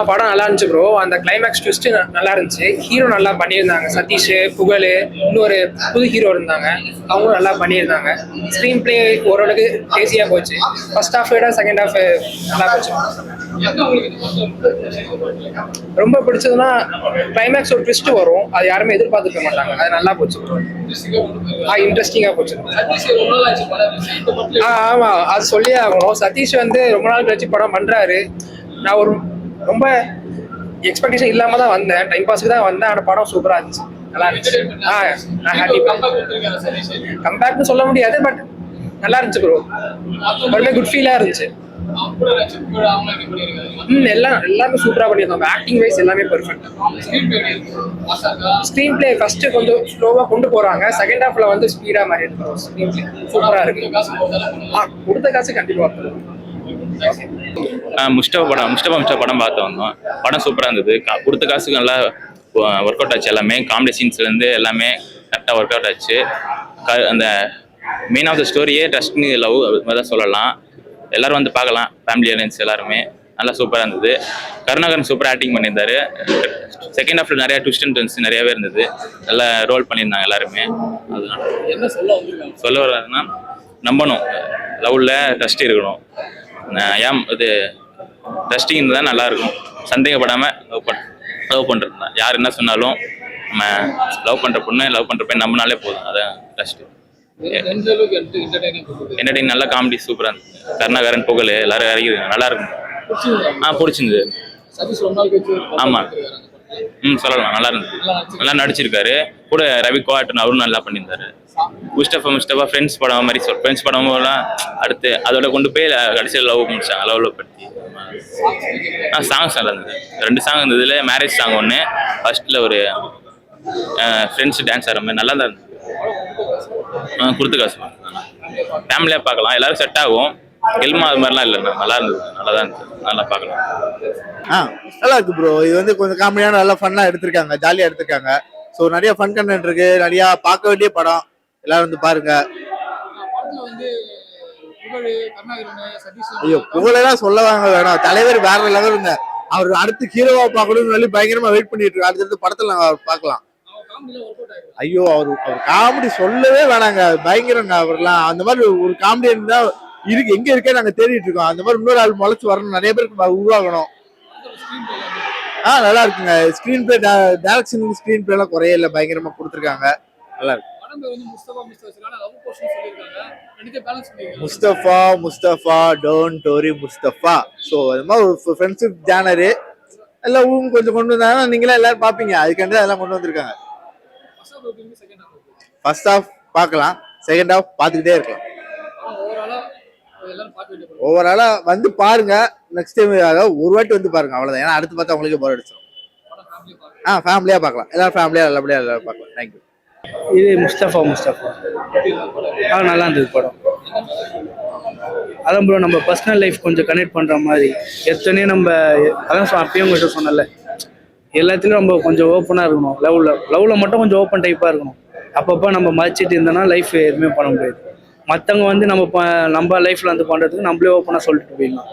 படம் நல்லா இருந்துச்சு ப்ரோ. அந்த கிளைமேக்ஸ் ட்விஸ்ட் நல்லா இருந்துச்சு. ஹீரோ நல்லா பண்ணியிருந்தாங்க. சதீஷ், புகழ், இன்னொரு புது ஹீரோ இருந்தாங்க. அவங்களும் நல்லா பண்ணியிருந்தாங்க. ஸ்க்ரீன் பிளே ஓரளவுக்கு ஈஸியாக போச்சு. ஃபர்ஸ்ட் ஹாஃப் விட செகண்ட் ஹாஃப் நல்லா போச்சு. ரொம்ப பிடிச்சதுன்னா கிளைமேக்ஸ் ஒரு ட்விஸ்ட் வரும். அது யாருமே எதிர்பார்த்துக்க மாட்டாங்க. அது நல்லா போச்சு. இன்ட்ரெஸ்டிங்காக போச்சு. ஆமா, அது சொல்லியே ஆகணும். சதீஷ் வந்து ரொம்ப நாள் கழிச்சு படம் பண்றாரு. நான் ஒரு ரொம்ப எக்ஸ்பெக்டேஷன் இல்லாம தான் வந்தேன். டைம் பாஸ்க்கு தான் வந்தேன். ஆனால் படம் சூப்பரா இருந்துச்சு. நல்லா இருந்துச்சு. நான் ஹாப்பி. கம்பேக்னு சொல்ல முடியாது, பட் நல்லா இருந்துச்சு ப்ரோ. ரொம்ப குட் ஃபீலா இருந்துச்சு. எல்லாமே சூப்பரா பண்ணியிருந்தாங்க. ஆக்டிங் வைஸ் எல்லாமே பெர்ஃபெக்ட். ஸ்க்ரீன் பிளே ஃபர்ஸ்ட் கொஞ்சம் ஸ்லோவா கொண்டு போறாங்க. செகண்ட் ஹாஃப்ல வந்து ஸ்பீடா மாறி இருக்கு. ஸ்க்ரீன் பிளே சூப்பரா இருக்கு. கொடுத்த காசு கண்டிப்பா. முஸ்டபா படம் பார்த்து வந்தோம். படம் சூப்பராக இருந்தது. கொடுத்த காசுக்கு நல்லா ஒர்க் அவுட் ஆச்சு. எல்லாமே காமெடி சீன்ஸ்லேருந்து எல்லாமே கரெக்டாக ஒர்க் அவுட் ஆச்சு. அந்த மெயின் ஆஃப் த ஸ்டோரியே ட்ரஸ்ட் லவ் அது மாதிரி தான் சொல்லலாம். எல்லோரும் வந்து பார்க்கலாம். ஃபேமிலி ஆடியன்ஸ் எல்லாருமே நல்லா சூப்பராக இருந்தது. கருணாகரன் சூப்பராக ஆக்டிங் பண்ணியிருந்தாரு. செகண்ட் ஹாஃப்ல நிறையா ட்விஸ்ட் அண்ட் டர்ன்ஸ் நிறையாவே இருந்தது. நல்லா ரோல் பண்ணியிருந்தாங்க எல்லாருமே. அதுதான் என்ன சொல்ல வர்றதுன்னா, நம்பணும், லவ்வில் ட்ரஸ்ட் இருக்கணும். ஏன் இது ட்ரஸ்டிங் தான் நல்லாயிருக்கும். சந்தேகப்படாமல் லவ் பண்ணுறது தான். யார் என்ன சொன்னாலும் நம்ம லவ் பண்ணுற பொண்ணு லவ் பண்ணுற பையன் நம்பினாலே போதும். அதான் ட்ரஸ்ட்டு. என்டர்டைன் நல்லா காமெடி சூப்பராக இருந்தது. கருணாகரன், புகழ் எல்லாரும் இறங்கிருக்காங்க. நல்லா இருக்கும். பிடிச்சிருந்தது. ஆமாம், சொல்லலாம். நல்லா இருந்தது. நல்லா நடிச்சிருக்காரு. கூட ரவி கோஆட்டன் அவரும் நல்லா பண்ணியிருந்தாரு. முஸ்டபா ஃப்ரெண்ட்ஸ் படம் மாதிரி ஃப்ரெண்ட்ஸ் படமெல்லாம் அடுத்து அதோட கொண்டு போய் கடைசியில் லவ் முடிச்சாங்க. லவ் பற்றி சாங்ஸ் நல்லா இருந்தது. 2 சாங் இருந்ததுல மேரேஜ் சாங் ஒன்று, ஃபர்ஸ்ட்ல ஒரு ஃப்ரெண்ட்ஸ் டான்ஸ் ஆடுற மாதிரி நல்லா தான் இருந்தது. கொடுத்து காசு ஃபேமிலியாக பார்க்கலாம். எல்லாரும் செட் ஆகும். கெல்மா அது மாதிரிலாம் இல்லை. நல்லா இருந்தது. நல்லா தான் இருந்தது. நல்லா பார்க்கலாம். நல்லா இருக்கு ப்ரோ. இது வந்து கொஞ்சம் காமெடியான நல்லா ஃபன்னாக எடுத்திருக்காங்க. ஜாலியாக எடுத்திருக்காங்க. ஸோ நிறைய ஃபன் கண்டென்ட் இருக்கு. நிறையா பார்க்க வேண்டிய படம். எல்லாரும் வந்து பாருங்க. ஐயோ, புகழெல்லாம் சொல்லவாங்க வேணும். தலைவர் வேற லெவலுங்க. அவர் அடுத்து ஹீரோவா பார்க்கணும்னு சொல்லி பயங்கரமா வெயிட் பண்ணிட்டு இருக்கு. அடுத்தடுத்து படத்துல நாங்க பார்க்கலாம். ஐயோ, அவர் காமெடி சொல்லவே வேணாங்க. பயங்கரங்க அவர்லாம். அந்த மாதிரி ஒரு காமெடி இருந்தா இருக்கு. எங்க இருக்கே நாங்க தேடிட்டு இருக்கோம். அந்த மாதிரி இன்னொரு ஆள் முளைச்சு வரணும். நிறைய பேருக்கு உருவாகணும். நல்லா இருக்குங்க. Screen play, direction, screen play எல்லாம் குறைய இல்லை. பயங்கரமா கொடுத்துருக்காங்க. நல்லா இருக்கு. Mustafa don't worry Mustafa. So அது மாதிரி ஒரு ஃப்ரெண்ட்ஷிப் ஜானரு எல்லாம் கொஞ்சம் கொண்டு வந்தாங்க. நீங்களே எல்லாரும் பார்ப்பீங்க. அதுக்காண்டி அதெல்லாம் கொண்டு வந்திருக்காங்க. ஃபர்ஸ்ட் ஹாஃப் பார்க்கலாம். செகண்ட் ஹாஃப் பார்த்துக்கிட்டே இருக்கலாம். ஓவராலா வந்து பாருங்க. நெக்ஸ்ட் டைம் அதாவது ஒரு வாட்டி வந்து பாருங்க. அவ்வளவுதான். ஏன்னா அடுத்து பார்த்தா உங்களுக்கு போர் அடிச்சிடும். ஃபேமிலியா பார்க்கலாம். எல்லாரும் ஃபேமிலியா நல்லபடியா எல்லாரும் பார்க்கலாம். தேங்க்யூ. இது முஸ்தபா நல்லா இருந்தது படம். அதான் ப்ரோ, நம்ம பர்சனல் லைஃப் கொஞ்சம் கனெக்ட் பண்ணுற மாதிரி எத்தனையோ நம்ம அதான் அப்பயும் உங்கள்கிட்ட சொன்னல, எல்லாத்துலேயும் நம்ம கொஞ்சம் ஓப்பனாக இருக்கணும். லவ்வில் மட்டும் கொஞ்சம் ஓப்பன் டைப்பாக இருக்கணும். அப்பப்போ நம்ம மதிச்சிட்டு இருந்தோம்னா லைஃப் எதுவுமே பண்ண முடியாது. மற்றவங்க வந்து நம்ம லைஃப்பில் வந்து பண்ணுறதுக்கு நம்மளே ஓப்பனாக சொல்லிட்டு போயிடலாம்.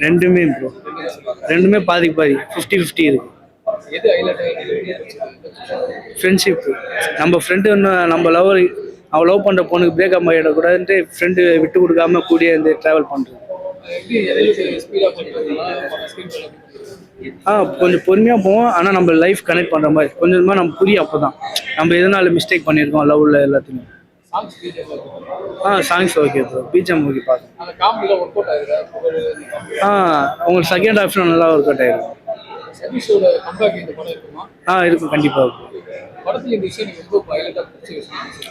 ரெண்டுமே ப்ரோ, ரெண்டுமே பாதிக்கு பாதி 50-50 இருக்கு. ஃப்ரெண்ட்ஷிப். நம்ம ஃப்ரெண்டு இன்னும் நம்ம அவள் லவ் பண்ணுற பொண்ணுக்கு பிரேக்கப் ஆகிடக்கூடாதுன்ட்டு ஃப்ரெண்டு விட்டு கொடுக்காம கூடிய இருந்து ட்ராவல் பண்ணுறது. கொஞ்சம் பொறுமையாக போவோம். ஆனால் நம்ம லைஃப் கனெக்ட் பண்ணுற மாதிரி கொஞ்சமாக நம்ம புரியும். அப்போ தான் நம்ம எதனால மிஸ்டேக் பண்ணியிருக்கோம் லவ்வில் எல்லாத்தையும். Songs okay bro. BGM okay பார்த்து. உங்களுக்கு செகண்ட் ஆப்ஷன் நல்லா ஒர்க் அவுட் ஆகிருக்கும். இருக்கும் கண்டிப்பாக.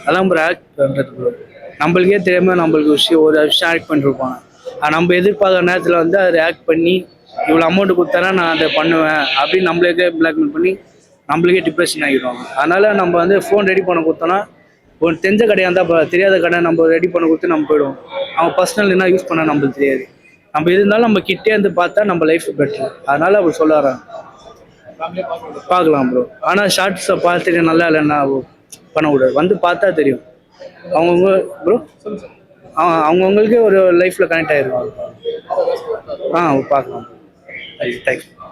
அதான் ப்ரோ ஆக்ட் பண்ணுறது ப்ரோ. நம்மளுக்கே தெரியாமல் நம்மளுக்கு ஒரு விஷயம் ஆக்ட் பண்ணிருப்பாங்க. நம்ம எதிர்பார்க்குற நேரத்தில் வந்து அதை ஆக்ட் பண்ணி இவ்வளோ அமௌண்ட் கொடுத்தானா நான் அதை பண்ணுவேன் அப்படின்னு நம்மளுக்கே பிளாக்மெயில் பண்ணி நம்மளுக்கே டிப்ரெஷன் ஆகிடுவாங்க. அதனால் நம்ம வந்து ஃபோன் ரெடி பண்ண கொடுத்தோன்னா ஒரு தெரிஞ்ச கடையாக இருந்தால் தெரியாத கடை நம்ம ரெடி பண்ண கொடுத்து நம்ம போயிடுவோம். அவங்க பர்சனல் என்ன யூஸ் பண்ண நம்மளுக்கு தெரியாது. நம்ம இருந்தாலும் நம்ம கிட்டே இருந்து பார்த்தா நம்ம லைஃப் பெட்ரு. அதனால் அவர் சொல்ல வராங்க. பார்க்கலாம் ப்ரோ. ஆனால் ஷார்ட்ஸை பார்த்துட்டு நல்லா இல்லைன்னா பண்ணக்கூடாது. வந்து பார்த்தா தெரியும் அவங்கவுங்க ப்ரோ. அவங்கவுங்களுக்கே ஒரு லைஃப்பில் கனெக்ட் ஆகிருக்கும். பார்க்கலாம். தேங்க்ஸ்.